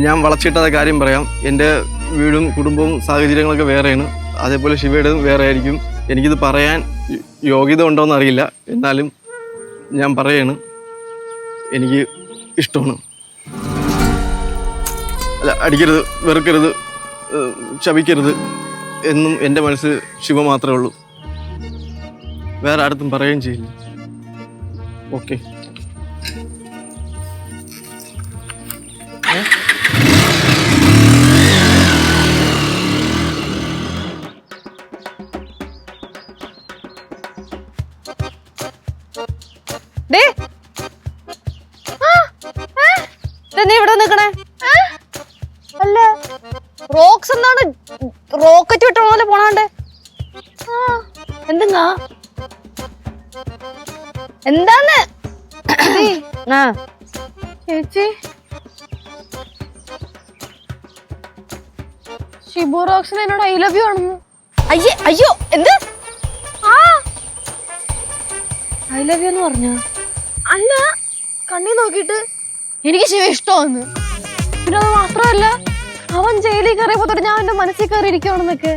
ഞാൻ വളച്ചിട്ട കാര്യം പറയാം. എൻ്റെ വീടും കുടുംബവും സാഹചര്യങ്ങളൊക്കെ വേറെയാണ്. അതേപോലെ ശിവയുടേതും വേറെ ആയിരിക്കും. എനിക്കിത് പറയാൻ യോഗ്യത ഉണ്ടോയെന്ന് അറിയില്ല. എന്നാലും ഞാൻ പറയാണ്, എനിക്ക് ഇഷ്ടമാണ്. അല്ല, അടിക്കരുത്, വെറുക്കരുത്, ശപിക്കരുത് എന്നും എൻ്റെ മനസ്സിൽ ശിവ മാത്രമേ ഉള്ളൂ. വേറെ ആർക്കും പറയുകയും ചെയ്യില്ല. ഓക്കെ. നീ ഇവിടെ നിക്കണേ? അല്ല, റോക്സ് എന്താണ് റോക്കറ്റ് വിട്ട പോലെ പോണാണ്ട്? എന്തെന്നാ എന്താന്ന്? ചേച്ചി, ഷിബു റോക്സിന് എന്നോട് ഐ ലവ് യു ആണെന്ന്. അയ്യോ എന്ത്? ഐ ലവ് യു എന്ന് പറഞ്ഞ അല്ല, കണ്ണി നോക്കിയിട്ട് എനിക്ക് ശിവ ഇഷ്ടമാന്ന്. പിന്നെ അത് മാത്രമല്ല, അവൻ ജയിലിൽ കയറിയപ്പോ തൊട്ട് ഞാൻ എന്റെ മനസ്സിൽ കയറി ഇരിക്കുവാണെന്നൊക്കെ.